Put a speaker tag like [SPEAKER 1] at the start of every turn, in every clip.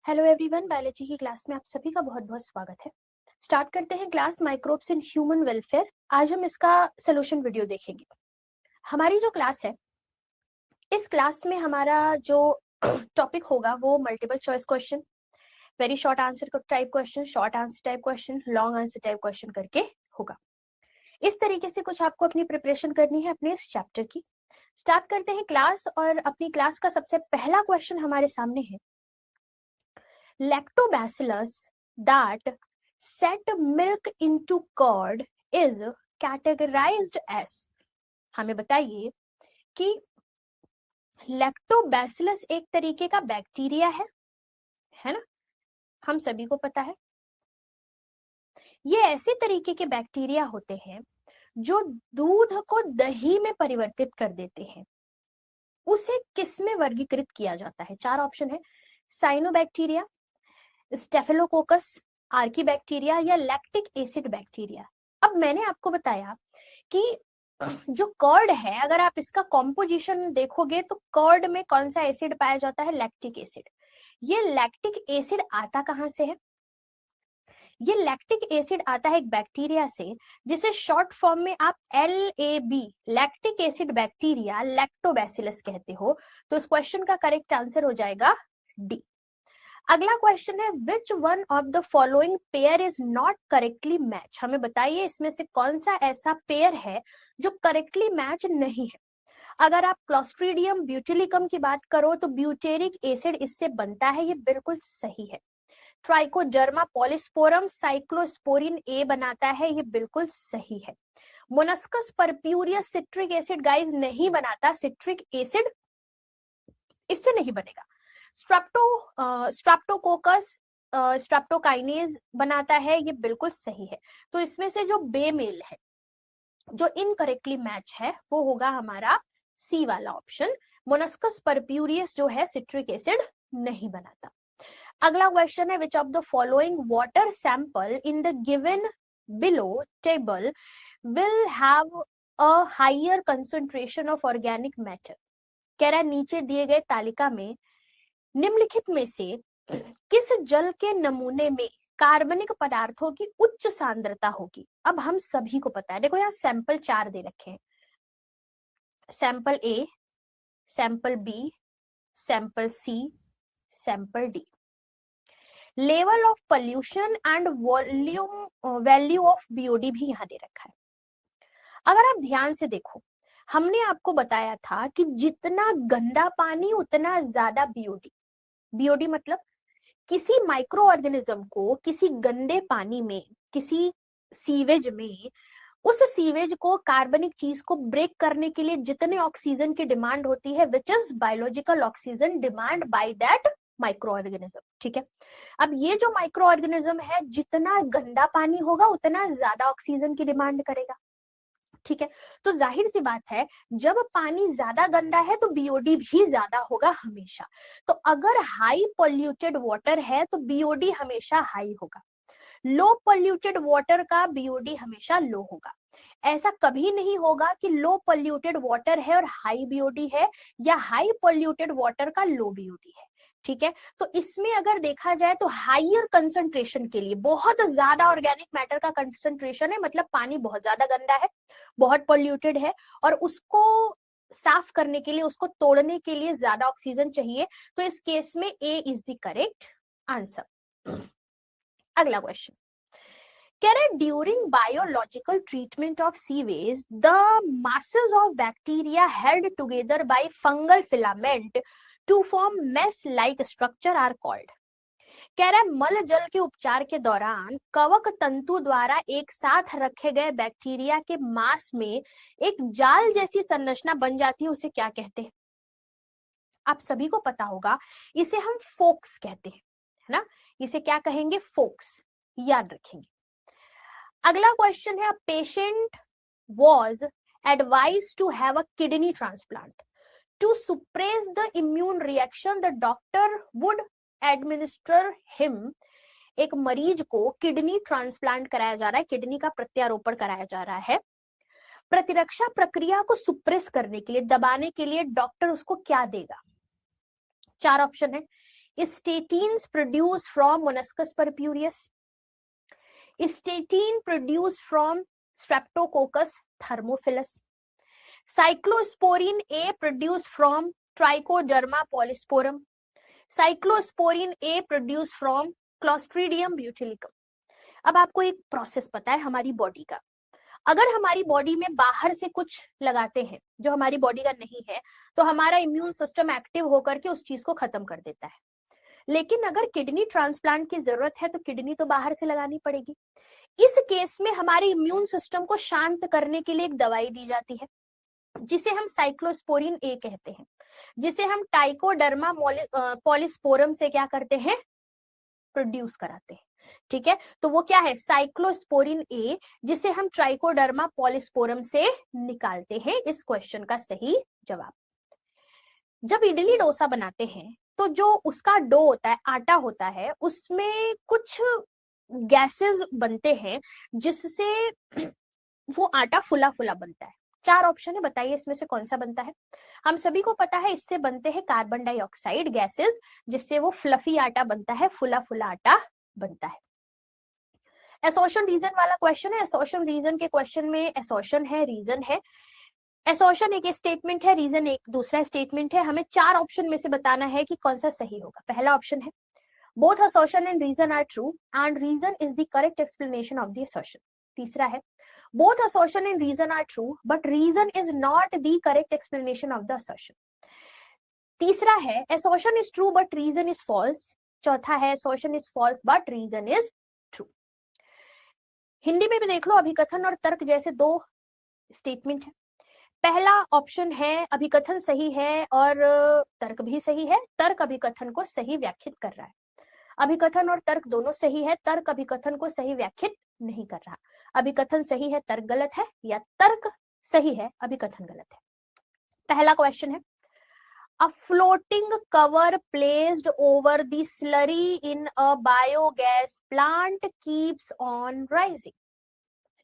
[SPEAKER 1] Hello everyone, biology की class में आप सभी का बहुत बहुत स्वागत है। स्टार्ट करते हैं class microbes in human welfare. आज हम इसका सोल्यूशन वीडियो देखेंगे। हमारी जो क्लास है, इस क्लास में हमारा जो टॉपिक होगा वो multiple choice question, very short answer type question, short answer type question, long answer type question करके होगा। इस तरीके से कुछ आपको अपनी प्रिपरेशन करनी है अपने इस चैप्टर की। स्टार्ट करते हैं क्लास, और अपनी क्लास का सबसे पहला क्वेश्चन हमारे सामने है, lactobacillus that set milk into curd is categorized as। हमें बताइए कि लैक्टोबैसिलस एक तरीके का बैक्टीरिया है ना, हम सभी को पता है। ये ऐसे तरीके के बैक्टीरिया होते हैं जो दूध को दही में परिवर्तित कर देते हैं। उसे किस में वर्गीकृत किया जाता है? चार ऑप्शन है, साइनोबैक्टीरिया, स्टेफिलोकोकस, आर्कीबैक्टीरिया या लैक्टिक एसिड बैक्टीरिया। अब मैंने आपको बताया कि जो कर्ड है, अगर आप इसका कॉम्पोजिशन देखोगे तो कर्ड में कौन सा एसिड पाया जाता है? Lactic acid. ये लैक्टिक एसिड आता कहां से है? ये लैक्टिक एसिड आता है एक बैक्टीरिया से, जिसे शॉर्ट फॉर्म में आप LAB, lactic acid bacteria, lactobacillus कहते हो। तो इस क्वेश्चन का करेक्ट आंसर हो जाएगा डी। अगला क्वेश्चन है, which one of the following pair is not correctly match. हमें बताइए इसमें से कौन सा ऐसा पेयर है जो करेक्टली मैच नहीं है। अगर आप क्लोस्ट्रीडियम ब्यूटिलिकम की बात करो तो ब्यूटेरिक एसिड इससे बनता है, ये बिल्कुल सही है। ट्राइकोडर्मा पॉलिस्पोरम साइक्लोस्पोरिन ए बनाता है, ये बिल्कुल सही है। मोनस्कस परप्यूरियस सिट्रिक एसिड गाइस नहीं बनाता, सिट्रिक एसिड इससे नहीं बनेगा। स्ट्रेप्टोकोकस स्ट्रेप्टोकाइनेज बनाता है, ये बिल्कुल सही है। तो इसमें से जो बेमेल है, जो इनकरेक्टली मैच है, वो होगा हमारा सी वाला ऑप्शन। मोनस्कस परप्यूरियस जो है सिट्रिक एसिड नहीं बनाता। अगला क्वेश्चन है, which of the following water sample in the given below table will have a higher concentration of organic matter. कह रहा है नीचे दिए गए तालिका में निम्नलिखित में से किस जल के नमूने में कार्बनिक पदार्थों की उच्च सांद्रता होगी। अब हम सभी को पता है, देखो यहाँ सैंपल 4 दे रखे हैं, sample A, sample B, sample C, sample D. Level of pollution and volume value of BOD भी यहाँ दे रखा है। अगर आप ध्यान से देखो, हमने आपको बताया था कि जितना गंदा पानी उतना ज्यादा बीओडी। बीओडी मतलब किसी माइक्रो ऑर्गेनिज्म को किसी गंदे पानी में, किसी सीवेज में, उस सीवेज को कार्बनिक चीज को ब्रेक करने के लिए जितने ऑक्सीजन की डिमांड होती है, which is biological oxygen demand by that micro organism. ठीक है, अब ये जो माइक्रो ऑर्गेनिज्म है, जितना गंदा पानी होगा उतना ज्यादा ऑक्सीजन की डिमांड करेगा। ठीक है, तो जाहिर सी बात है, जब पानी ज्यादा गंदा है तो बीओडी भी ज्यादा होगा हमेशा। तो अगर हाई पोल्यूटेड वाटर है तो बीओडी हमेशा हाई होगा, लो पोल्यूटेड वाटर का बीओडी हमेशा लो होगा। ऐसा कभी नहीं होगा कि लो पोल्यूटेड वाटर है और हाई बीओडी है, या हाई पोल्यूटेड वाटर का लो बीओडी है। ठीक है, तो इसमें अगर देखा जाए तो हायर कंसंट्रेशन के लिए बहुत ज्यादा ऑर्गेनिक मैटर का कंसंट्रेशन है, मतलब पानी बहुत ज्यादा गंदा है, बहुत पोल्यूटेड है, और उसको साफ करने के लिए, उसको तोड़ने के लिए ज्यादा ऑक्सीजन चाहिए। तो इस केस में ए इज द करेक्ट आंसर। अगला question, during biological treatment of sewage, the masses of bacteria held together by fungal filament to form mesh-like structure are called। कह रहा है मल जल के उपचार के दौरान कवक तंतु द्वारा एक साथ रखे गए बैक्टीरिया के मांस में एक जाल जैसी संरचना बन जाती है, उसे क्या कहते हैं? आप सभी को पता होगा, इसे हम फोक्स कहते हैं, है ना। इसे क्या कहेंगे? फोक्स, याद रखेंगे। अगला क्वेश्चन है, patient was advised to have a kidney transplant. To suppress the immune reaction, the doctor would administer him। एक मरीज को किडनी ट्रांसप्लांट कराया जा रहा है, किडनी का प्रत्यारोपण कराया जा रहा है। प्रतिरक्षा प्रक्रिया को सुप्रेस करने के लिए, दबाने के लिए डॉक्टर उसको क्या देगा? चार ऑप्शन है, statins produced from Monoscus purpureus, statin produced from Streptococcus thermophilus, cyclosporin A produced from Trichoderma polysporum, cyclosporin A produced from Clostridium botulicum. अब आपको एक प्रोसेस पता है हमारी बॉडी का, अगर हमारी बॉडी में बाहर से कुछ लगाते हैं जो हमारी बॉडी का नहीं है तो हमारा इम्यून सिस्टम एक्टिव होकर के उस चीज को खत्म कर देता है। लेकिन अगर किडनी ट्रांसप्लांट की जरूरत है तो किडनी तो बाहर से लगानी पड़ेगी। इस केस में हमारे इम्यून सिस्टम को शांत करने के लिए एक दवाई दी जाती है जिसे हम साइक्लोस्पोरिन ए कहते हैं, जिसे हम टाइकोडर्मा पॉलिस्पोरम से क्या करते हैं, प्रोड्यूस कराते हैं। ठीक है, तो वो क्या है, साइक्लोस्पोरिन ए, जिसे हम ट्राइकोडर्मा पॉलिस्पोरम से निकालते हैं। इस क्वेश्चन का सही जवाब। जब इडली डोसा बनाते हैं तो जो उसका डो होता है, आटा होता है, उसमें कुछ गैसेस बनते हैं जिससे वो आटा फुला फुला बनता है। 4 ऑप्शन है, बताइए इसमें से कौन सा बनता है। हम सभी को पता है इससे बनते हैं कार्बन डाइऑक्साइड गैसेस, जिससे वो फ्लफी आटा बनता है, फुला फुला आटा बनता है। एसोर्शन रीजन वाला क्वेश्चन है। एसोर्शन रीजन के क्वेश्चन में एसोर्शन है, रीजन है। एसोर्शन एक स्टेटमेंट है, रीजन एक दूसरा स्टेटमेंट है। हमें 4 ऑप्शन में से बताना है कि कौन सा सही होगा। पहला ऑप्शन है both assertion and reason are true and reason is the correct explanation of the assertion. तीसरा है both assertion and reason are true but reason is not the correct explanation of the assertion. तीसरा है assertion is true but reason is false. चौथा है assertion is false but reason is true. Hindi में भी देख लो, अभिकथन और तर्क जैसे 2 स्टेटमेंट है। पहला ऑप्शन है अभिकथन सही है और तर्क भी सही है, तर्क अभिकथन को सही व्याख्यात कर रहा है। अभिकथन और तर्क दोनों सही है, तर्क अभिकथन को सही व्याख्यात नहीं कर रहा। अभिकथन सही है, तर्क गलत है, या तर्क सही है, अभिकथन गलत है। पहला क्वेश्चन है a floating cover placed over the slurry in a biogas plant keeps on rising.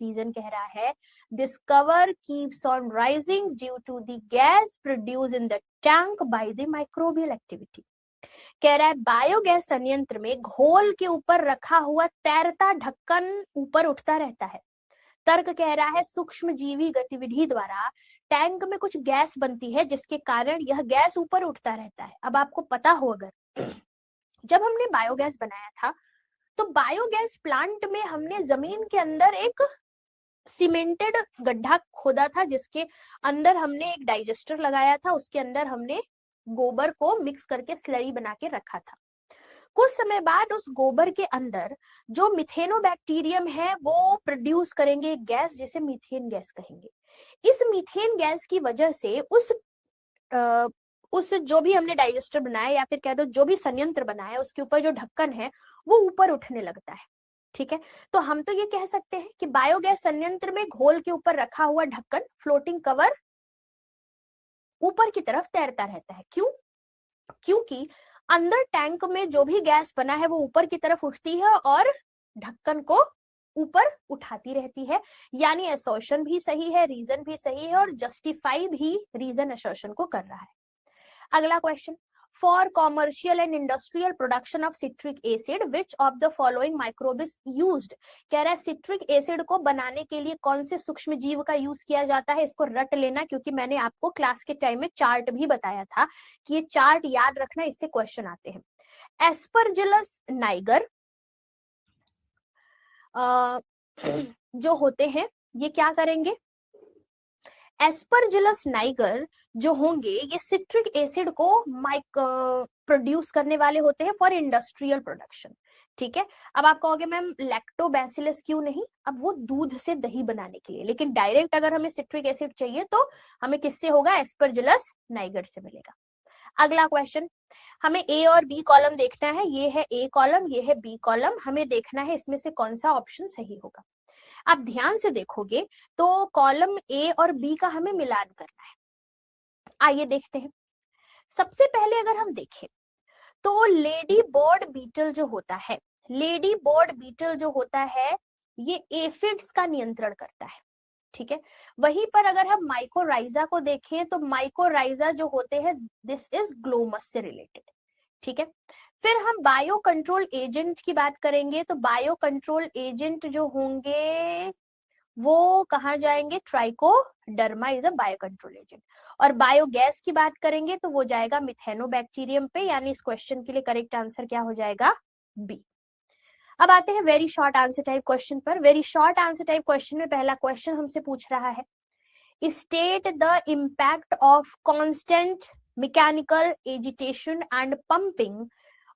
[SPEAKER 1] Reason कह रहा है this cover keeps on rising due to the gas produced in the tank by the microbial activity. कह रहा है biogas संयंत्र में घोल के ऊपर रखा हुआ तैरता ढक्कन ऊपर उठता रहता है। तर्क कह रहा है सूक्ष्म जीवी गतिविधि द्वारा टैंक में कुछ गैस बनती है जिसके कारण यह गैस ऊपर उठता रहता है। अब आपको पता हो, अगर जब हमने बायोगैस बनाया था तो बायोगैस प्लांट में हमने जमीन के अंदर एक सीमेंटेड गड्ढा खोदा था जिसके अंदर हमने एक डाइजेस्टर लगाया था, उसके अंदर हमने गोबर को मिक्स करके स्लरी बना के रखा था। कुछ समय बाद उस गोबर के अंदर जो मिथेनोबैक्टीरियम है वो प्रोड्यूस करेंगे एक गैस जिसे मीथेन गैस कहेंगे। इस मीथेन गैस की वजह से उस जो भी हमने डाइजेस्टर बनाया या फिर कह दो जो भी संयंत्र बनाया उसके ऊपर जो ढक्कन है वो ऊपर उठने लगता है। ठीक है, तो हम तो ये कह सकते हैं कि बायोगैस संयंत्र में घोल के ऊपर रखा हुआ ढक्कन, फ्लोटिंग कवर, ऊपर की तरफ तैरता रहता है। क्यों? क्योंकि अंदर टैंक में जो भी गैस बना है वो ऊपर की तरफ उठती है और ढक्कन को ऊपर उठाती रहती है। यानी असर्शन भी सही है, रीजन भी सही है और जस्टिफाई भी रीजन असर्शन को कर रहा है। अगला question, for commercial and industrial production of citric acid which of the following microbe is used. कह रहा है सिट्रिक एसिड को बनाने के लिए कौन से सूक्ष्म जीव का यूज किया जाता है। इसको रट लेना क्योंकि मैंने आपको क्लास के टाइम में चार्ट भी बताया था कि ये चार्ट याद रखना, इससे क्वेश्चन आते हैं। एस्परजिलस नाइगर जो होते हैं ये क्या करेंगे, एस्परजिलस नाइगर जो होंगे ये सिट्रिक एसिड को प्रोड्यूस करने वाले होते हैं फॉर इंडस्ट्रियल प्रोडक्शन। ठीक है, अब आप कहोगे मैम लैक्टोबैसिलस क्यों नहीं, अब वो दूध से दही बनाने के लिए, लेकिन डायरेक्ट अगर हमें सिट्रिक एसिड चाहिए तो हमें किससे होगा, एस्परजिलस नाइगर से मिलेगा। अगला क्वेश्चन, हमें ए और बी कॉलम देखना है। ये है ए कॉलम, ये है बी कॉलम, हमें देखना है इसमें से कौन सा ऑप्शन सही होगा। आप ध्यान से देखोगे तो कॉलम ए और बी का हमें मिलान करना है। आइए देखते हैं। सबसे पहले अगर हम देखें तो लेडी बर्ड बीटल जो होता है, लेडी बर्ड बीटल जो होता है ये एफिड्स का नियंत्रण करता है। ठीक है, वहीं पर अगर हम माइकोराइजा को देखें तो माइकोराइजा जो होते हैं दिस इज ग्लोमस से रिलेटेड। ठीक है, फिर हम बायो कंट्रोल एजेंट की बात करेंगे, तो बायो कंट्रोल एजेंट जो होंगे वो कहाँ जाएंगे, trichoderma is a bio control agent. और बायोगैस की बात करेंगे तो वो जाएगा मिथेनोबैक्टीरियम पे, यानी इस क्वेश्चन के लिए करेक्ट आंसर क्या हो जाएगा, बी। अब आते हैं very short answer type question पर। Very short answer type question में पहला क्वेश्चन हमसे पूछ रहा है, state the impact of constant mechanical agitation and pumping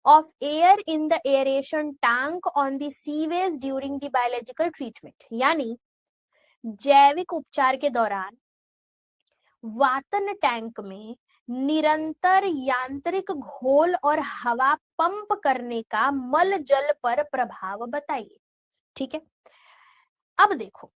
[SPEAKER 1] of air in the aeration tank on the sewage during the biological treatment। यानी जैविक उपचार के दौरान वातन टैंक में निरंतर यांत्रिक घोल और हवा पंप करने का मल जल पर प्रभाव बताइए। ठीक है, अब देखो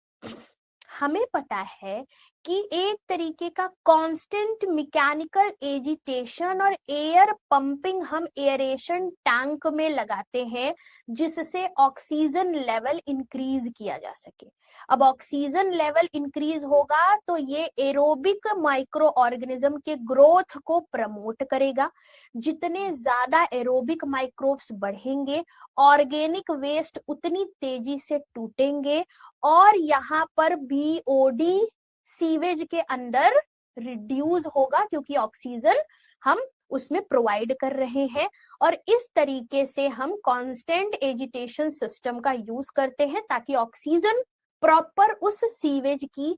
[SPEAKER 1] हमें पता है कि एक तरीके का कांस्टेंट मैकेनिकल एजिटेशन और एयर पंपिंग हम एयरेशन टैंक में लगाते हैं जिससे ऑक्सीजन लेवल इंक्रीज किया जा सके। अब ऑक्सीजन लेवल इंक्रीज होगा तो ये एरोबिक माइक्रो ऑर्गेनिज्म के ग्रोथ को प्रमोट करेगा। जितने ज्यादा एरोबिक माइक्रोब्स बढ़ेंगे, ऑर्गेनिक वेस्ट उतनी तेजी से टूटेंगे और यहाँ पर बीओडी सीवेज के अंदर रिड्यूस होगा क्योंकि ऑक्सीजन हम उसमें प्रोवाइड कर रहे हैं। और इस तरीके से हम कांस्टेंट एजिटेशन सिस्टम का यूज करते हैं ताकि ऑक्सीजन प्रॉपर उस सीवेज की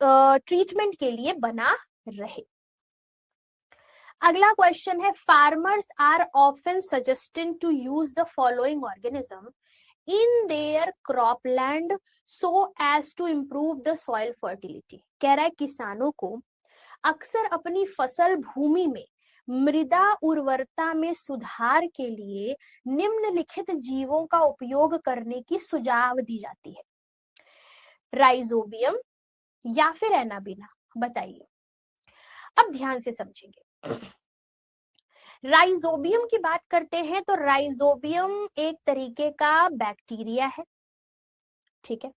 [SPEAKER 1] ट्रीटमेंट के लिए बना रहे। अगला क्वेश्चन है, farmers are often suggested to use the following organism in their cropland so as to improve the soil fertility। कह रहा है किसानों को अक्सर अपनी फसल भूमि में मृदा उर्वरता में सुधार के लिए निम्नलिखित जीवों का उपयोग करने की सुझाव दी जाती है, राइजोबियम या फिर एनाबिना, बताइए। अब ध्यान से समझेंगे, राइजोबियम की बात करते हैं तो राइजोबियम एक तरीके का बैक्टीरिया है। ठीक है,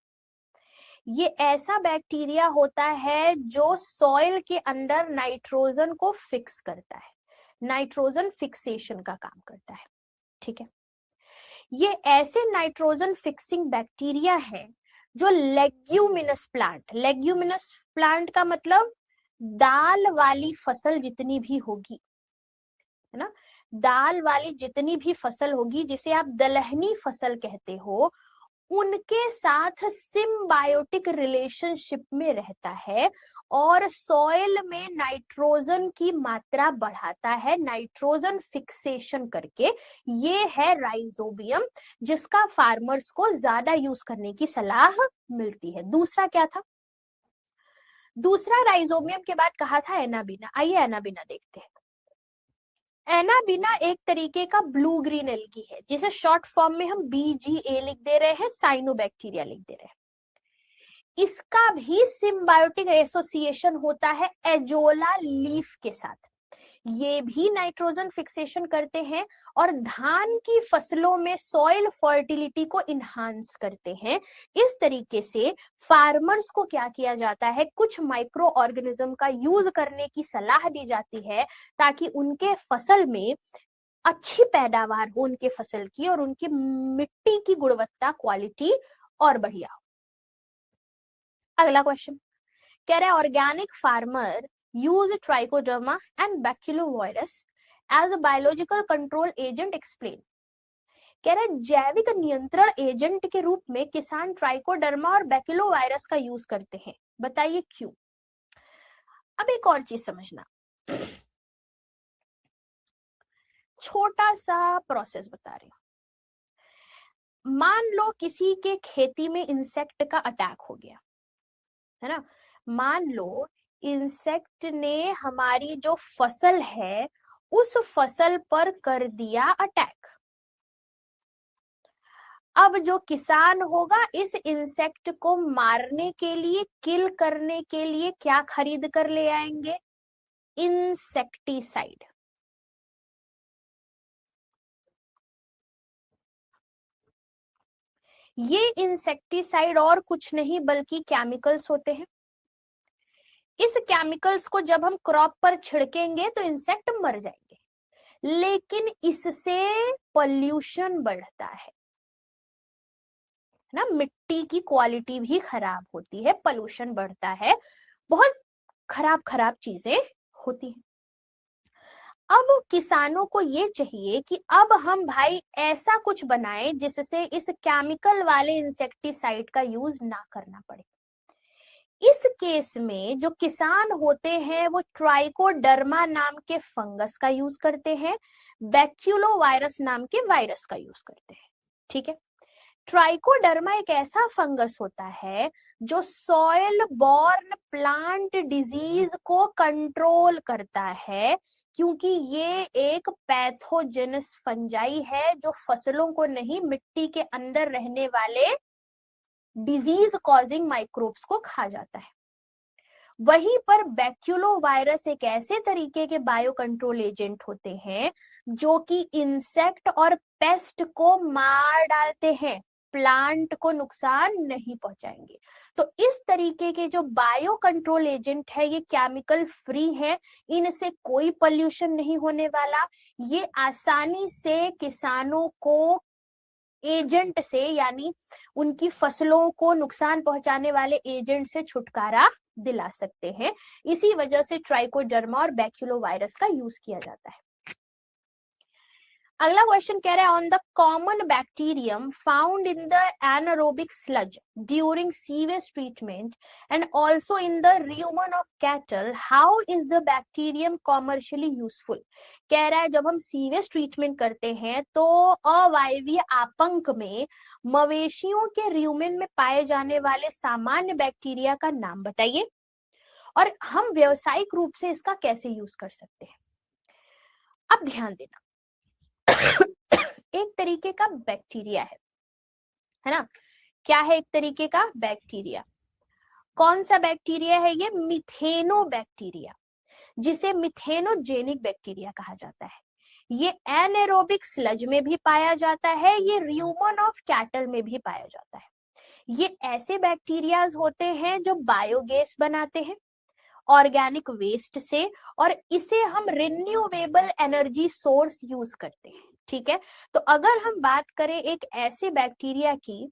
[SPEAKER 1] ये ऐसा बैक्टीरिया होता है जो सॉइल के अंदर नाइट्रोजन को फिक्स करता है, नाइट्रोजन फिक्सेशन का काम करता है। ठीक है, ये ऐसे नाइट्रोजन फिक्सिंग बैक्टीरिया है जो लेग्यूमिनस प्लांट, लेग्यूमिनस प्लांट का मतलब दाल वाली फसल जितनी भी होगी, है ना, दाल वाली जितनी भी फसल होगी जिसे आप दलहनी फसल कहते हो, उनके साथ सिम्बायोटिक रिलेशनशिप में रहता है और सॉइल में नाइट्रोजन की मात्रा बढ़ाता है नाइट्रोजन फिक्सेशन करके। ये है राइजोबियम जिसका फार्मर्स को ज्यादा यूज करने की सलाह मिलती है। दूसरा क्या था, दूसरा राइजोबियम के बाद कहा था एनाबिना। आइए एनाबिना देखते हैं। एनाबिना एक तरीके का ब्लू ग्रीन एल्गी है जिसे शॉर्ट फॉर्म में हम BGA लिख दे रहे हैं, साइनोबैक्टीरिया लिख दे रहे हैं। इसका भी सिम्बायोटिक एसोसिएशन होता है एजोला लीफ के साथ। ये भी नाइट्रोजन फिक्सेशन करते हैं और धान की फसलों में सॉइल फर्टिलिटी को इन्हांस करते हैं। इस तरीके से फार्मर्स को क्या किया जाता है, कुछ माइक्रो ऑर्गेनिज्म का यूज करने की सलाह दी जाती है ताकि उनके फसल में अच्छी पैदावार हो उनके फसल की और उनकी मिट्टी की गुणवत्ता क्वालिटी और बढ़िया हो। अगला क्वेश्चन कह रहा है, organic farmer use trichoderma and baculovirus as a biological control agent, explain। कह रहे जैविक नियंत्रण एजेंट के रूप में किसान ट्राइकोडर्मा और बैक्यूलोवायरस का यूज करते हैं, बताइए क्यों। अब एक और चीज समझना, छोटा सा प्रोसेस बता रही हूं। मान लो किसी के खेती में इंसेक्ट का अटैक हो गया, है ना, मान लो इंसेक्ट ने हमारी जो फसल है उस फसल पर कर दिया अटैक। अब जो किसान होगा इस इंसेक्ट को मारने के लिए, किल करने के लिए क्या खरीद कर ले आएंगे, इंसेक्टिसाइड। ये इंसेक्टिसाइड और कुछ नहीं बल्कि केमिकल्स होते हैं। इस केमिकल्स को जब हम क्रॉप पर छिड़केंगे तो इंसेक्ट मर जाएंगे, लेकिन इससे पॉल्यूशन बढ़ता है ना, मिट्टी की क्वालिटी भी खराब होती है, पॉल्यूशन बढ़ता है, बहुत खराब खराब चीजें होती हैं। अब किसानों को ये चाहिए कि अब हम भाई ऐसा कुछ बनाएं जिससे इस केमिकल वाले इंसेक्टिसाइड का यूज ना करना पड़े। इस केस में जो किसान होते हैं वो ट्राइकोडर्मा नाम के फंगस का यूज करते हैं, बैक्यूलोवायरस नाम के वायरस का यूज करते हैं। ठीक है, ट्राइकोडर्मा एक ऐसा फंगस होता है जो सॉइल बॉर्न प्लांट डिजीज को कंट्रोल करता है, क्योंकि ये एक पैथोजेनस फंजाई है जो फसलों को नहीं, मिट्टी के अंदर रहने वाले डिजीज कॉजिंग माइक्रोब्स को खा जाता है। वहीं पर बैक्यूलोवायरस एक ऐसे तरीके के बायो कंट्रोल एजेंट होते हैं जो कि इंसेक्ट और पेस्ट को मार डालते हैं, प्लांट को नुकसान नहीं पहुंचाएंगे। तो इस तरीके के जो बायो कंट्रोल एजेंट है ये केमिकल फ्री है, इनसे कोई पोल्यूशन नहीं होने वाला, ये आसानी से किसानों को एजेंट से यानी उनकी फसलों को नुकसान पहुंचाने वाले एजेंट से छुटकारा दिला सकते हैं। इसी वजह से ट्राइकोडर्मा और बैक्यूलोवायरस का यूज किया जाता है। अगला क्वेश्चन कह रहा है, on the common bacterium found in the anaerobic sludge during sewage treatment and also in the र्यूमन of cattle, how is the bacterium commercially useful. कह रहा है जब हम सीवेज ट्रीटमेंट करते हैं तो अवायवीय आपंक में मवेशियों के र्यूमेन में पाए जाने वाले सामान्य बैक्टीरिया का नाम बताइए और हम व्यावसायिक रूप से इसका कैसे यूज कर सकते हैं। अब ध्यान देना, एक तरीके का बैक्टीरिया है ना, क्या है एक तरीके का बैक्टीरिया, कौन सा बैक्टीरिया है ये, मिथेनो बैक्टीरिया, जिसे मिथेनोजेनिक बैक्टीरिया कहा जाता है। ये एनारोबिक स्लज में भी पाया जाता है, ये र्यूमन ऑफ कैटल में भी पाया जाता है। ये ऐसे बैक्टीरियाज होते हैं जो बायोगैस बनाते हैं ऑर्गेनिक वेस्ट से, और इसे हम रिन्यूएबल एनर्जी सोर्स यूज करते हैं। ठीक है, तो अगर हम बात करें एक ऐसे बैक्टीरिया की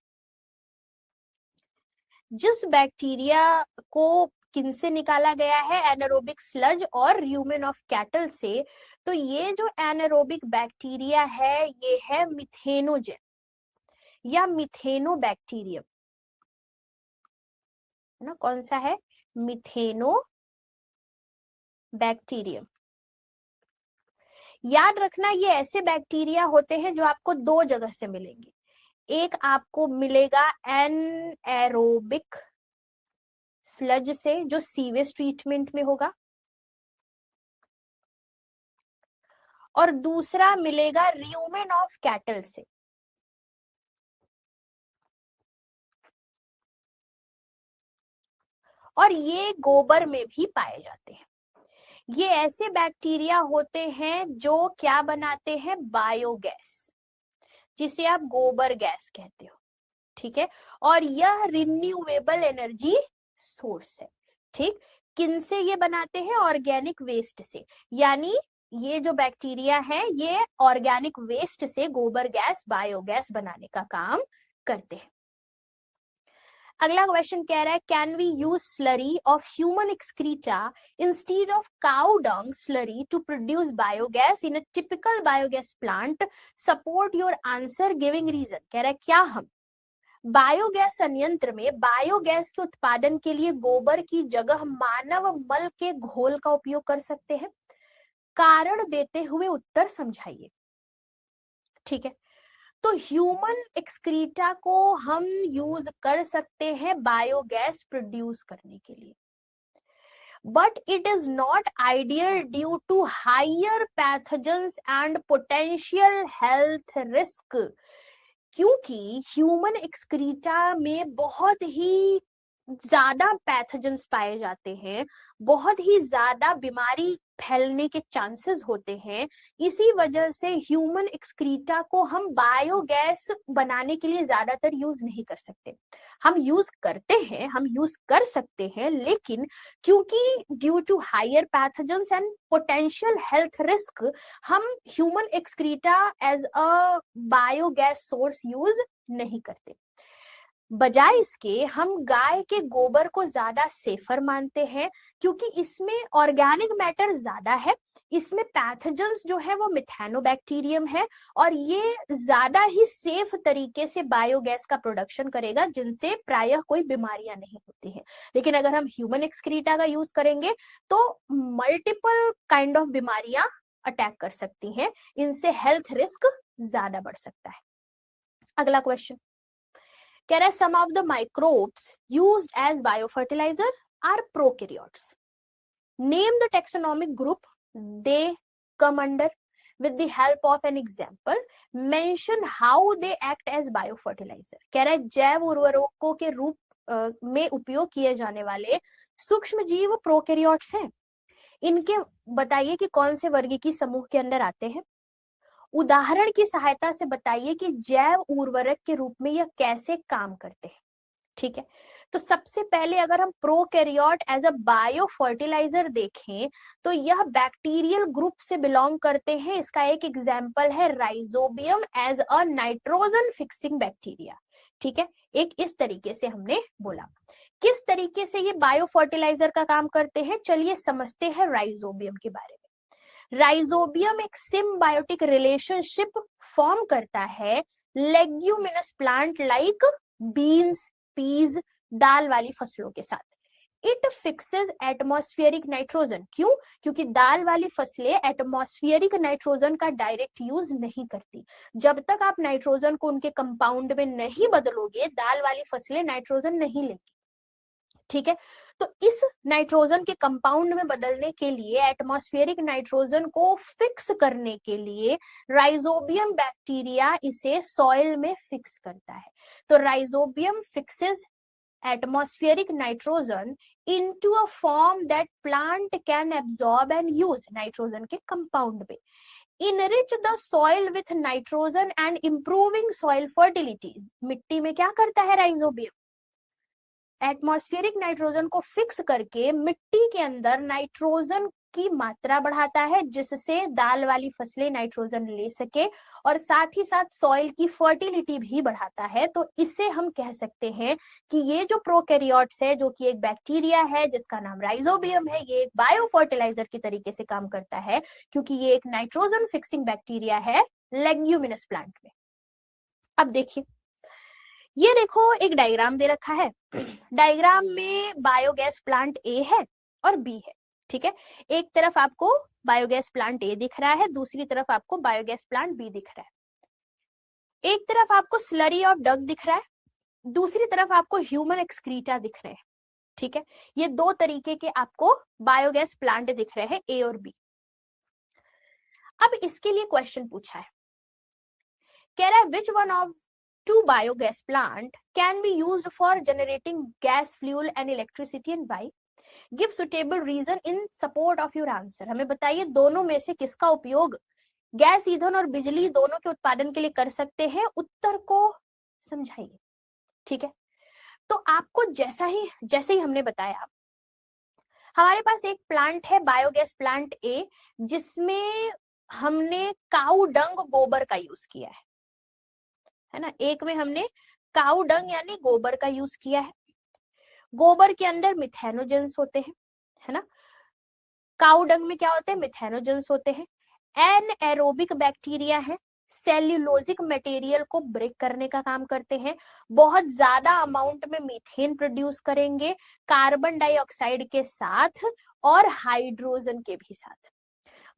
[SPEAKER 1] जिस बैक्टीरिया को किनसे निकाला गया है, एनारोबिक स्लज और र्यूमेन ऑफ कैटल से, तो ये जो एनारोबिक बैक्टीरिया है ये है मिथेनोजेन या मिथेनोबैक्टीरियम, है ना, कौन सा है, मिथेनो बैक्टीरियम। याद रखना ये ऐसे बैक्टीरिया होते हैं जो आपको दो जगह से मिलेंगे, एक आपको मिलेगा एनएरोबिक स्लज से जो सीवेज ट्रीटमेंट में होगा, और दूसरा मिलेगा र्यूमेन ऑफ कैटल से। और ये गोबर में भी पाए जाते हैं। ये ऐसे बैक्टीरिया होते हैं जो क्या बनाते हैं, बायोगैस, जिसे आप गोबर गैस कहते हो। ठीक है, और यह रिन्यूएबल एनर्जी सोर्स है। ठीक, किनसे ये बनाते हैं, ऑर्गेनिक वेस्ट से, यानी ये जो बैक्टीरिया है ये ऑर्गेनिक वेस्ट से गोबर गैस, बायोगैस बनाने का काम करते हैं। अगला क्वेश्चन कह रहा है, can we use slurry of human excreta instead of cow dung slurry to produce biogas in a typical biogas plant, support your answer giving reason. कह रहा है क्या हम बायोगैस संयंत्र में बायोगैस के उत्पादन के लिए गोबर की जगह मानव मल के घोल का उपयोग कर सकते हैं, कारण देते हुए उत्तर समझाइए। ठीक है, तो ह्यूमन एक्सक्रीटा को हम यूज कर सकते हैं बायोगैस प्रोड्यूस करने के लिए, but it is not ideal due to higher pathogens and potential health risk, क्योंकि ह्यूमन एक्सक्रीटा में बहुत ही ज्यादा पैथोजेंस पाए जाते हैं, बहुत ही ज्यादा बीमारी फैलने के चांसेस होते हैं। इसी वजह से ह्यूमन एक्सक्रीटा को हम बायोगैस बनाने के लिए ज्यादातर यूज नहीं कर सकते। हम यूज करते हैं, हम यूज कर सकते हैं, लेकिन क्योंकि due to higher pathogens and potential health risk, हम human excreta as a biogas source use नहीं करते। बजाय इसके हम गाय के गोबर को ज्यादा सेफर मानते हैं, क्योंकि इसमें ऑर्गेनिक मैटर ज्यादा है, इसमें पैथोजेंस जो है वो मिथेनोबैक्टीरियम है, और ये ज्यादा ही सेफ तरीके से बायोगैस का प्रोडक्शन करेगा, जिनसे प्रायः कोई बीमारियां नहीं होती है। लेकिन अगर हम ह्यूमन एक्सक्रीटा का यूज करेंगे तो मल्टीपल काइंड ऑफ बीमारियां अटैक कर सकती हैं, इनसे हेल्थ रिस्क ज्यादा बढ़ सकता है। अगला क्वेश्चन कह रहा है some of the microbes used as biofertilizer are prokaryotes. Name the taxonomic group they come under with the help of an example. Mention how they act as biofertilizer. कह रहा है जैव उर्वरकों के रूप में उपयोग किए जाने वाले सूक्ष्म जीव प्रोकैरियोट्स हैं। इनके बताइए कि कौन से वर्गीय समूह के अंदर आते हैं। उदाहरण की सहायता से बताइए कि जैव उर्वरक के रूप में यह कैसे काम करते हैं। ठीक है, तो सबसे पहले अगर हम prokaryote as a bio fertiliser देखें तो यह बैक्टीरियल ग्रुप से बिलोंग करते हैं। इसका एक एग्जाम्पल है rhizobium as a nitrogen fixing bacteria. ठीक है, एक इस तरीके से हमने बोला। किस तरीके से ये बायो फर्टिलाइजर का काम करते हैं, चलिए समझते हैं राइजोबियम के बारे में। राइजोबियम एक सिम्बायोटिक रिलेशनशिप फॉर्म करता है leguminous plant like beans, peas, दाल वाली फसलों के साथ। It fixes atmospheric nitrogen. क्यों? क्योंकि दाल वाली फसलें एटमॉस्फेरिक नाइट्रोजन का डायरेक्ट यूज नहीं करती। जब तक आप नाइट्रोजन को उनके कंपाउंड में नहीं बदलोगे, दाल वाली फसलें नाइट्रोजन नहीं लेंगी। ठीक है, तो इस नाइट्रोजन के कंपाउंड में बदलने के लिए, एटमॉस्फेरिक नाइट्रोजन को फिक्स करने के लिए राइजोबियम बैक्टीरिया इसे सॉइल में फिक्स करता है। तो rhizobium fixes atmospheric nitrogen into a form that plant can absorb and use nitrogen के कंपाउंड में। enrich the soil with nitrogen and improving soil fertility। मिट्टी में क्या करता है राइजोबियम? एटमॉस्फेरिक नाइट्रोजन को फिक्स करके मिट्टी के अंदर नाइट्रोजन की मात्रा बढ़ाता है, जिससे दाल वाली फसलें नाइट्रोजन ले सके, और साथ ही साथ सॉइल की फर्टिलिटी भी बढ़ाता है। तो इसे हम कह सकते हैं कि ये जो प्रोकैरियोट्स है, जो कि एक बैक्टीरिया है जिसका नाम राइजोबियम है, ये एक बायो फर्टिलाइजर के तरीके से काम करता है, क्योंकि ये एक नाइट्रोजन फिक्सिंग बैक्टीरिया है लेग्यूमिनस प्लांट में। अब देखिए, ये देखो एक डायग्राम दे रखा है। डायग्राम में बायोगैस प्लांट ए है और बी है। ठीक है, एक तरफ आपको बायोगैस प्लांट ए दिख रहा है, दूसरी तरफ आपको बायोगैस प्लांट बी दिख रहा है। एक तरफ आपको स्लरी और डग दिख रहा है, दूसरी तरफ आपको ह्यूमन एक्सक्रीटा दिख रहे हैं। ठीक है, ये दो तरीके के आपको बायोगैस प्लांट दिख रहे हैं, ए और बी। अब इसके लिए क्वेश्चन पूछा है, कह रहा है which one of two biogas plant can be used for generating gas, fuel and electricity and why? Give suitable reason in support of your answer। हमें बताइए दोनों में से किसका उपयोग गैस, ईंधन और बिजली दोनों के उत्पादन के लिए कर सकते हैं। उत्तर को समझाइए। ठीक है, तो आपको जैसे ही हमने बताया, हमारे पास एक प्लांट है बायोगैस प्लांट ए, जिसमें हमने काऊ डंग गोबर का यूज किया है ना। एक में हमने काऊ डंग यानी गोबर का यूज किया है। गोबर के अंदर मिथेनोजेंस होते हैं, है ना। काऊ डंग में क्या होते हैं? मिथेनोजेंस होते हैं। एनएरोबिक बैक्टीरिया है, सेल्यूलोजिक मटेरियल को ब्रेक करने का काम करते हैं, बहुत ज्यादा अमाउंट में मीथेन प्रोड्यूस करेंगे, कार्बन डाइऑक्साइड के साथ और हाइड्रोजन के भी साथ।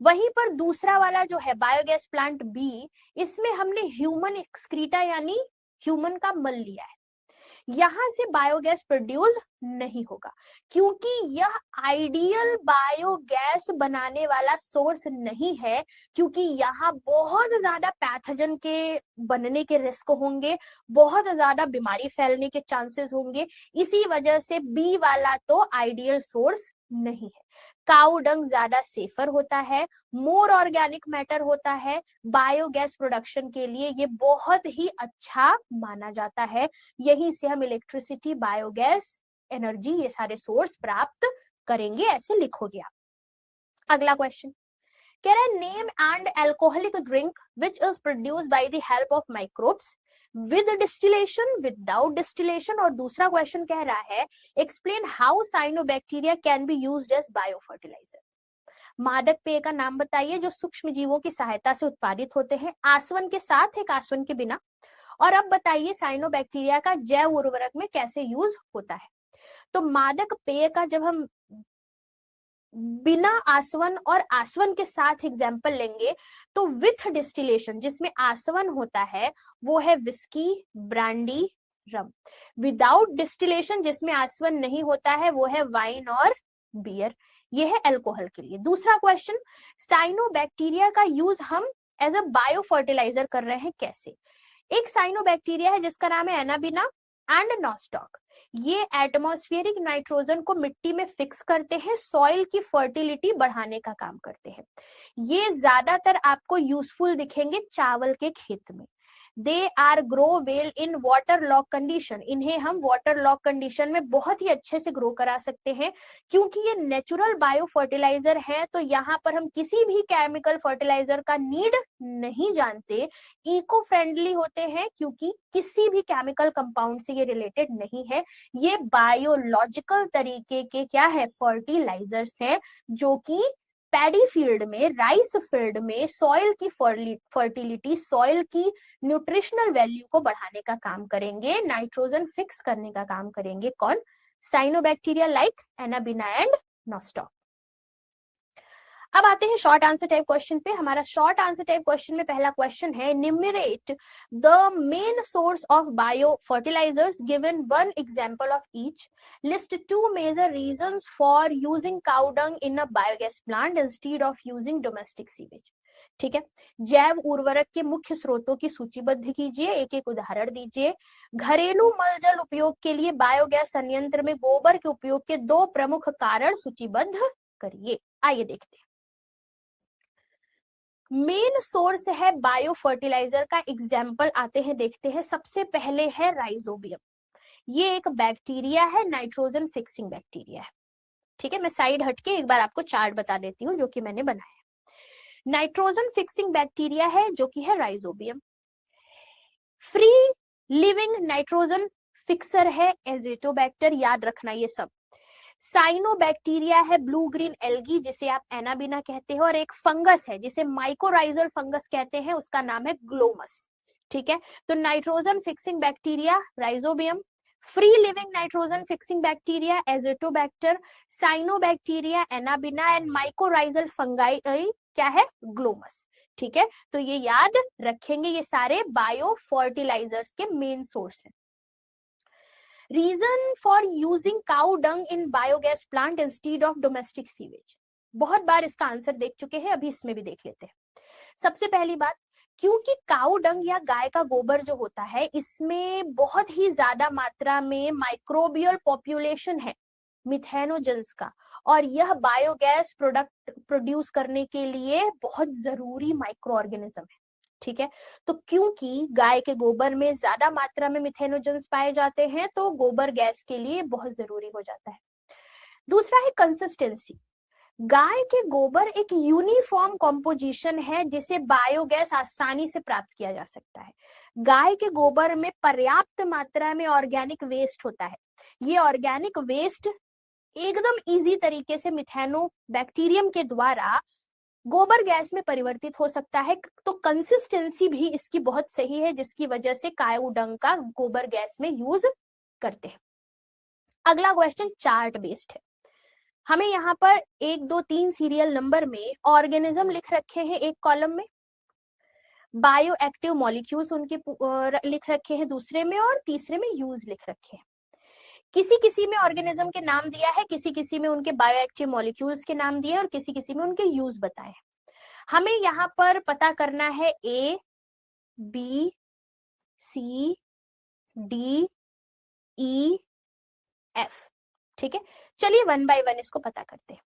[SPEAKER 1] वहीं पर दूसरा वाला जो है बायोगैस प्लांट बी, इसमें हमने ह्यूमन एक्सक्रीटा यानी ह्यूमन का मल लिया है। यहाँ से बायोगैस प्रोड्यूस नहीं होगा, क्योंकि यह आइडियल बायोगैस बनाने वाला सोर्स नहीं है, क्योंकि यहाँ बहुत ज्यादा पैथोजन के बनने के रिस्क होंगे, बहुत ज्यादा बीमारी फैलने के चांसेस होंगे। इसी वजह से बी वाला तो आइडियल सोर्स नहीं है। काऊ डंग ज्यादा सेफर होता है, मोर ऑर्गेनिक मैटर होता है, बायोगैस प्रोडक्शन के लिए ये बहुत ही अच्छा माना जाता है। यहीं से हम इलेक्ट्रिसिटी, बायोगैस, एनर्जी, ये सारे सोर्स प्राप्त करेंगे, ऐसे लिखोगे आप। अगला क्वेश्चन कह रहा है name and alcoholic drink which is produce by the help of microbes with distillation, without distillation. और दूसरा क्वेश्चन कह रहा है explain how cyanobacteria can be used as biofertiliser. मादक पेय का नाम बताइए जो सूक्ष्म जीवों की सहायता से उत्पादित होते हैं, आसवन के साथ, एक आसवन के बिना। और अब बताइए साइनोबैक्टीरिया का जैव उर्वरक में कैसे यूज होता है। तो मादक पेय का जब हम बिना आसवन और आसवन के साथ एग्जाम्पल लेंगे तो विथ डिस्टिलेशन, जिसमें आसवन होता है वो है विस्की, ब्रांडी, रम। विदाउट डिस्टिलेशन, जिसमें आसवन नहीं होता है, वो है वाइन और बियर। ये है अल्कोहल के लिए। दूसरा क्वेश्चन, साइनोबैक्टीरिया का यूज हम एज अ बायो फर्टिलाइजर कर रहे हैं, कैसे। एक साइनोबैक्टीरिया है जिसका नाम है एनाबिना एंड नॉस्टॉक। ये एटमॉस्फेरिक नाइट्रोजन को मिट्टी में फिक्स करते हैं, सॉइल की फर्टिलिटी बढ़ाने का काम करते हैं। ये ज्यादातर आपको यूजफुल दिखेंगे चावल के खेत में। They are grow well in water lock condition. इन्हें हम वाटर लॉक कंडीशन में बहुत ही अच्छे से ग्रो करा सकते हैं, क्योंकि ये नेचुरल बायो फर्टिलाइजर है। तो यहाँ पर हम किसी भी केमिकल फर्टिलाइजर का नीड नहीं जानते। इको फ्रेंडली होते हैं, क्योंकि किसी भी केमिकल कंपाउंड से ये रिलेटेड नहीं है। ये बायोलॉजिकल तरीके के क्या है, फर्टिलाइजर्स है, जो कि पैडी फील्ड में, राइस फील्ड में सॉइल की फर्टिलिटी, सॉइल की न्यूट्रिशनल वैल्यू को बढ़ाने का काम करेंगे, नाइट्रोजन फिक्स करने का काम करेंगे। कौन? Cyanobacteria like Anabaena and nostoc. अब आते हैं शॉर्ट आंसर टाइप क्वेश्चन पे। हमारा शॉर्ट आंसर टाइप क्वेश्चन में पहला क्वेश्चन है enumerate the main source of bio fertilisers, given one example of each, list two major reasons for using cow dung in a biogas plant instead of using domestic sewage. ठीक है, जैव उर्वरक के मुख्य स्रोतों की सूचीबद्ध कीजिए, एक एक उदाहरण दीजिए। घरेलू मलजल उपयोग के लिए बायोगैस संयंत्र में गोबर के उपयोग के दो प्रमुख कारण सूचीबद्ध करिए। आइए देखते हैं। मेन सोर्स है बायो फर्टिलाइजर का एग्जाम्पल आते हैं, देखते हैं। सबसे पहले है राइजोबियम। ये एक बैक्टीरिया है, नाइट्रोजन फिक्सिंग बैक्टीरिया है। ठीक है, मैं साइड हटके एक बार आपको चार्ट बता देती हूँ जो कि मैंने बनाया है। नाइट्रोजन फिक्सिंग बैक्टीरिया है जो कि है rhizobium. Free living nitrogen fixer है एजेटोबैक्टर, याद रखना ये सब। साइनोबैक्टीरिया है ब्लू ग्रीन एल्गी, जिसे आप एनाबिना कहते हो। और एक फंगस है जिसे माइकोराइजल फंगस कहते हैं, उसका नाम है ग्लोमस। ठीक है, तो nitrogen fixing bacteria rhizobium, free living nitrogen fixing bacteria Azotobacter, cyanobacteria Anabaena and mycorrhizal fungi क्या है, ग्लोमस। ठीक है, तो ये याद रखेंगे, ये सारे बायो फर्टिलाइजर्स के मेन सोर्स हैं। Reason for using cow dung in biogas plant instead of domestic sewage. बहुत बार इसका आंसर देख चुके हैं, अभी इसमें भी देख लेते हैं। सबसे पहली बात, क्योंकि काउ डंग या गाय का गोबर जो होता है, इसमें बहुत ही ज्यादा मात्रा में माइक्रोबियल पॉपुलेशन है मिथेनोजेंस का, और यह बायोगैस प्रोडक्ट प्रोड्यूस करने के लिए बहुत जरूरी माइक्रो ऑर्गेनिज्म है। ठीक है, तो क्योंकि गाय के गोबर में ज्यादा मात्रा में मिथेनोजेंस पाए जाते हैं, तो गोबर गैस के लिए बहुत जरूरी हो जाता है। दूसरा है कंसिस्टेंसी। गाय के गोबर एक यूनिफॉर्म कॉम्पोजिशन है जिसे बायोगैस आसानी से प्राप्त किया जा सकता है। गाय के गोबर में पर्याप्त मात्रा में ऑर्गेनिक वेस्ट होता है। ये ऑर्गेनिक वेस्ट एकदम इजी तरीके से मिथेनोबैक्टीरियम के द्वारा गोबर गैस में परिवर्तित हो सकता है। तो कंसिस्टेंसी भी इसकी बहुत सही है, जिसकी वजह से काऊ डंग का गोबर गैस में यूज करते हैं। अगला क्वेश्चन चार्ट बेस्ड है। हमें यहाँ पर 1 2 3 सीरियल नंबर में ऑर्गेनिज्म लिख रखे हैं एक कॉलम में। बायो एक्टिव मॉलिक्यूल्स उनके लिख रखे हैं दूसरे में, और तीसरे में यूज लिख रखे हैं। किसी किसी में ऑर्गेनिज्म के नाम दिया है, किसी किसी में उनके बायोएक्टिव मॉलिक्यूल्स के नाम दिए और किसी किसी में उनके यूज बताए। हमें यहाँ पर पता करना है ए, बी, सी, डी, ई, एफ। ठीक है, चलिए वन बाय वन इसको पता करते हैं।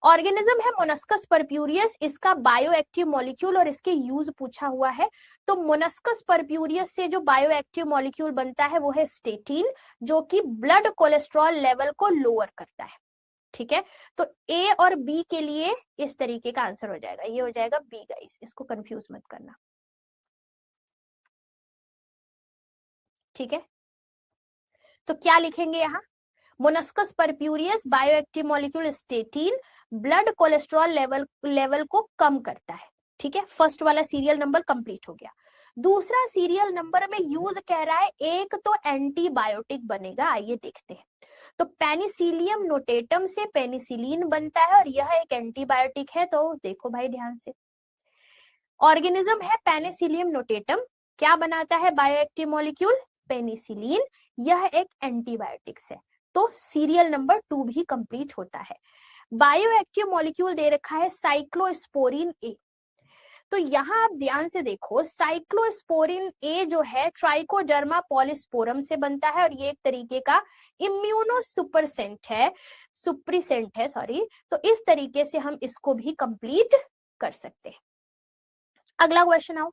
[SPEAKER 1] ऑर्गेनिज्म है मोनस्कस परप्यूरियस, इसका बायोएक्टिव मॉलिक्यूल और इसके यूज पूछा हुआ है। तो मोनस्कस परप्यूरियस से जो बायोएक्टिव मॉलिक्यूल बनता है वो है स्टेटिन, जो कि ब्लड कोलेस्ट्रॉल लेवल को लोअर करता है। ठीक है, तो ए और बी के लिए इस तरीके का आंसर हो जाएगा, ये हो जाएगा बी गाइस, इसको कंफ्यूज मत करना। ठीक है, तो क्या लिखेंगे यहाँ, मोनस्कस purpureus bioactive molecule statin blood cholesterol level को कम करता है। ठीक है, फर्स्ट वाला सीरियल नंबर कंप्लीट हो गया। दूसरा सीरियल नंबर में यूज कह रहा है एक तो एंटीबायोटिक बनेगा, आइए देखते हैं। तो पेनिसिलियम नोटेटम से पेनिसिलिन बनता है और यह एक एंटीबायोटिक है। तो देखो भाई ध्यान से, ऑर्गेनिज्म है पेनिसिलियम नोटेटम, क्या बनाता है बायोएक्टिव मॉलिक्यूल, पेनिसिलिन, यह एक एंटीबायोटिक्स है। तो सीरियल नंबर 2 भी कंप्लीट होता है। बायोएक्टिव मॉलिक्यूल दे रखा है साइक्लोस्पोरिन ए। तो यहाँ आप ध्यान से देखो, साइक्लोस्पोरिन ए जो है ट्राइकोडर्मा पॉलीस्पोरम से बनता है और ये एक तरीके का इम्यूनो सुप्रेसेंट है, सुप्रीसेंट है सॉरी। तो इस तरीके से हम इसको भी कंप्लीट कर सकते हैं। अगला क्वेश्चन आओ,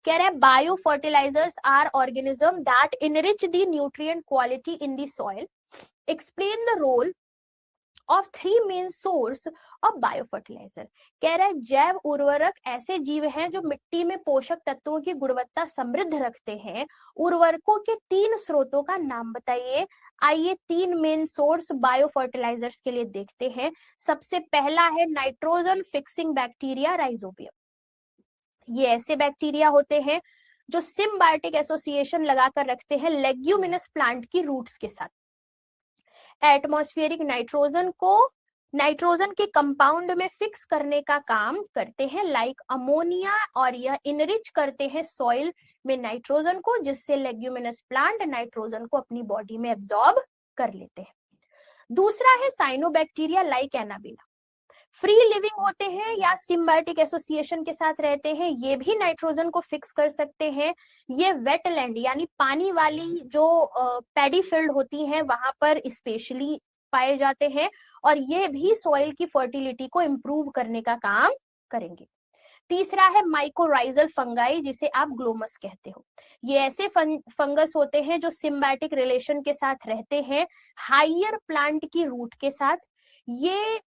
[SPEAKER 1] कह रहा है bio fertilisers are organism that enrich the nutrient quality in the soil, explain the role of 3 main source of bio fertiliser. कह रहा है जैव उर्वरक ऐसे जीव हैं जो मिट्टी में पोषक तत्वों की गुणवत्ता समृद्ध रखते हैं। उर्वरकों के 3 स्रोतों का नाम बताइए। आइए 3 मेन सोर्स बायो फर्टिलाइजर्स के लिए देखते हैं। सबसे पहला है नाइट्रोजन फिक्सिंग बैक्टीरिया राइजोबियम। ये ऐसे बैक्टीरिया होते हैं जो सिम्बायोटिक एसोसिएशन लगाकर रखते हैं लेग्यूमिनस प्लांट की रूट्स के साथ। एटमॉस्फेरिक नाइट्रोजन के कंपाउंड में फिक्स करने का काम करते हैं लाइक अमोनिया, और यह इनरिच करते हैं सॉइल में नाइट्रोजन को, जिससे लेग्यूमिनस प्लांट नाइट्रोजन को अपनी बॉडी में एब्जॉर्ब कर लेते हैं। दूसरा है साइनोबैक्टीरिया लाइक एनाबिला, फ्री लिविंग होते हैं या सिम्बायोटिक एसोसिएशन के साथ रहते हैं, ये भी नाइट्रोजन को फिक्स कर सकते हैं। ये वेटलैंड यानी पानी वाली जो पैडी फील्ड होती हैं वहां पर स्पेशली पाए जाते हैं, और ये भी सॉइल की फर्टिलिटी को इंप्रूव करने का काम करेंगे। तीसरा है माइकोराइजल फंगाई, जिसे आप ग्लोमस कहते हो। ये ऐसे फंगस होते हैं जो सिम्बायोटिक रिलेशन के साथ रहते हैं हाइयर प्लांट की रूट के साथ। ये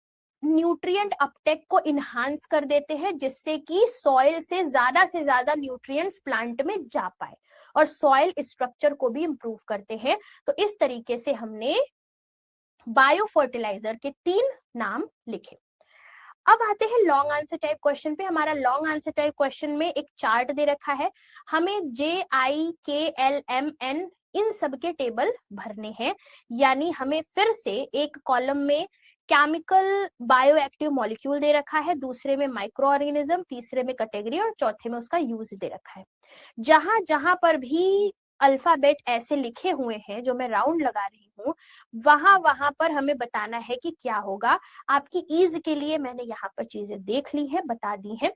[SPEAKER 1] न्यूट्रिएंट अपटेक को इनहांस कर देते हैं, जिससे कि सॉइल से ज्यादा न्यूट्रिएंट्स प्लांट में जा पाए, और सॉइल स्ट्रक्चर को भी इंप्रूव करते हैं। तो इस तरीके से हमने बायो फर्टिलाइजर के 3 नाम लिखे। अब आते हैं लॉन्ग आंसर टाइप क्वेश्चन पे। हमारा लॉन्ग आंसर टाइप क्वेश्चन में एक चार्ट दे रखा है, हमें JIKLMN इन सब के टेबल भरने हैं। यानी हमें फिर से एक कॉलम में केमिकल बायोएक्टिव मॉलिक्यूल दे रखा है, दूसरे में माइक्रो ऑर्गेनिज्म, तीसरे में कैटेगरी और चौथे में उसका यूज दे रखा है। जहां जहां पर भी अल्फाबेट ऐसे लिखे हुए हैं जो मैं राउंड लगा रही हूँ, वहां वहां पर हमें बताना है कि क्या होगा। आपकी ईज के लिए मैंने यहाँ पर चीजें देख ली है, बता दी है।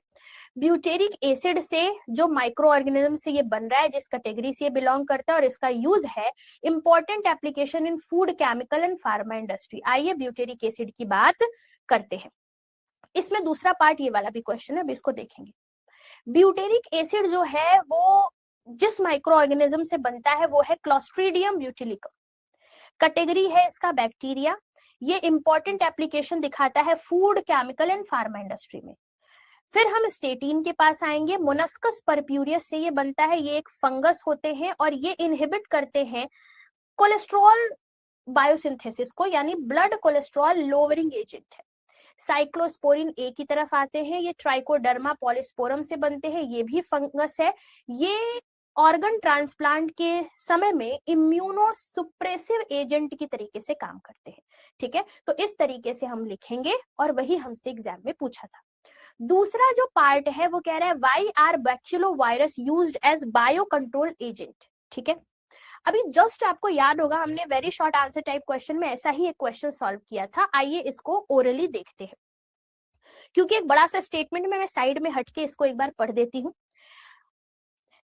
[SPEAKER 1] ब्यूटेरिक एसिड से जो माइक्रो ऑर्गेनिज्म से ये बन रहा है, जिस कैटेगरी से ये बिलोंग करता है, और इसका यूज है important application in food, chemical and pharma industry. आइए ब्यूटेरिक एसिड की बात करते हैं। इसमें दूसरा पार्ट ये वाला भी क्वेश्चन है, अब इसको देखेंगे। ब्यूटेरिक एसिड जो है वो जिस माइक्रो ऑर्गेनिज्म से बनता है वो है क्लोस्ट्रीडियम ब्यूटिलिकम। कैटेगरी है इसका बैक्टीरिया। ये इंपॉर्टेंट एप्लीकेशन दिखाता है food, chemical and pharma industry में। फिर हम स्टेटिन के पास आएंगे। मोनस्कस परप्यूरियस से ये बनता है, ये एक फंगस होते हैं और ये इनहिबिट करते हैं कोलेस्ट्रॉल बायोसिंथेसिस को, यानी ब्लड कोलेस्ट्रॉल लोअरिंग एजेंट है। साइक्लोस्पोरिन ए की तरफ आते हैं, ये ट्राइकोडर्मा पॉलीस्पोरम से बनते हैं, ये भी फंगस है। ये ऑर्गन ट्रांसप्लांट के समय में इम्यूनो सुप्रेसिव एजेंट की तरीके से काम करते हैं। ठीक है, तो इस तरीके से हम लिखेंगे और वही हमसे एग्जाम में पूछा था। दूसरा जो पार्ट है वो कह रहा है why are baculovirus used as bio control agent. ठीक है, अभी जस्ट आपको याद होगा हमने very short answer type question में ऐसा ही एक क्वेश्चन सॉल्व किया था। आइए इसको ओरली देखते हैं, क्योंकि एक बड़ा सा स्टेटमेंट में मैं साइड में हटके इसको एक बार पढ़ देती हूँ।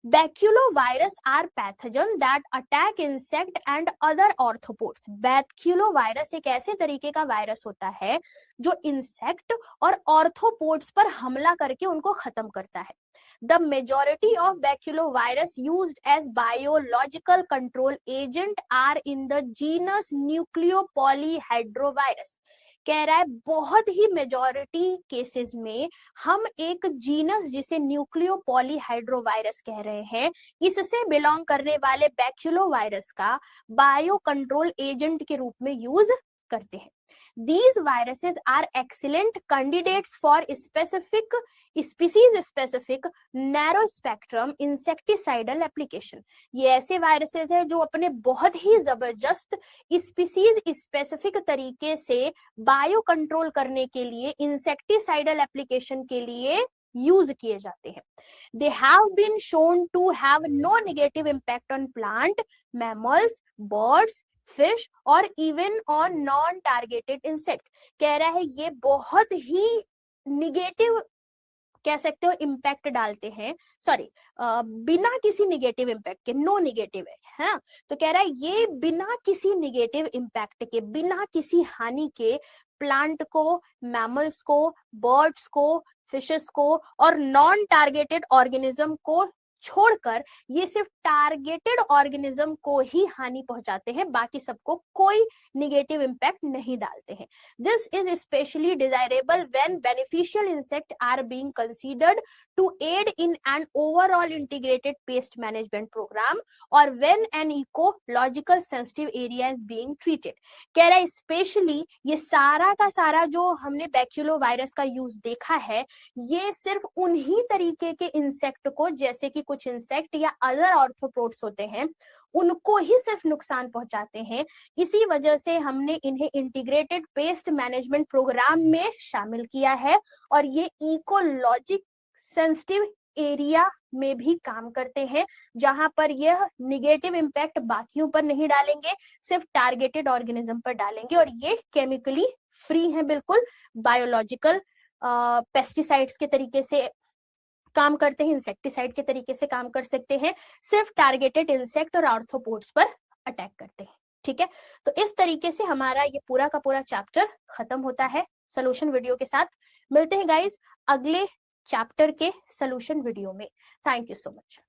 [SPEAKER 1] Baculovirus are pathogen that attack insect and other arthropods. Baculovirus एक ऐसे तरीके का वायरस होता है जो इंसेक्ट और ऑर्थोपोड्स पर हमला करके उनको खत्म करता है। The majority of baculovirus used as biological control agent are in the genus Nucleopolyhedrovirus. कह रहा है बहुत ही मेजॉरिटी केसेस में हम एक जीनस जिसे न्यूक्लियोपॉलीहाइड्रोवायरस कह रहे हैं, इससे बिलोंग करने वाले बैक्यूलोवायरस का बायो कंट्रोल एजेंट के रूप में यूज करते हैं। These viruses are excellent candidates for species-specific narrow spectrum insecticidal application. ये ऐसे वायरसेस है जो अपने बहुत ही जबरदस्त स्पीसीज स्पेसिफिक तरीके से बायो कंट्रोल करने के लिए इंसेक्टिसाइडल एप्लीकेशन के लिए यूज किए जाते हैं। They have been shown to have no negative impact on plant, mammals, birds, fish और even on non targeted insect. कह रहा है ये बहुत ही निगेटिव कह सकते हो इम्पैक्ट डालते हैं, सॉरी बिना किसी निगेटिव इम्पैक्ट के, नो निगेटिव है, तो कह रहा है ये बिना किसी निगेटिव इम्पैक्ट के, बिना किसी हानि के प्लांट को, मैमल्स को, बर्ड्स को, फिशेस को और नॉन टारगेटेड ऑर्गेनिज्म को छोड़कर ये सिर्फ टारगेटेड ऑर्गेनिज्म को ही हानि पहुंचाते हैं, बाकी सबको कोई निगेटिव इम्पैक्ट नहीं डालते हैं। This is specially desirable when beneficial insect are being considered to aid in an overall integrated pest management program और when an ecological sensitive area is being treated. कह रहा है स्पेशली ये सारा का सारा जो हमने बैक्यूलोवायरस का यूज देखा है, ये सिर्फ उन्हीं तरीके के इंसेक्ट को, जैसे कि कुछ इंसेक्ट या अदर ऑर्थोपोड्स होते हैं, उनको ही सिर्फ नुकसान पहुंचाते हैं। इसी वजह से हमने इन्हें इंटीग्रेटेड पेस्ट मैनेजमेंट प्रोग्राम में शामिल किया है और ये इकोलॉजिक सेंसिटिव एरिया में भी काम करते हैं, जहां पर यह निगेटिव इम्पैक्ट बाकियों पर नहीं डालेंगे, सिर्फ टारगेटेड ऑर्गेनिज्म पर डालेंगे और ये केमिकली फ्री है, बिल्कुल बायोलॉजिकल पेस्टिसाइड्स के तरीके से काम करते हैं, इंसेक्टिसाइड के तरीके से काम कर सकते हैं, सिर्फ टारगेटेड इंसेक्ट और आर्थ्रोपोड्स पर अटैक करते हैं। ठीक है, तो इस तरीके से हमारा ये पूरा का पूरा चैप्टर खत्म होता है सोल्यूशन वीडियो के साथ। मिलते हैं गाइस अगले चैप्टर के सोल्यूशन वीडियो में। Thank you so much.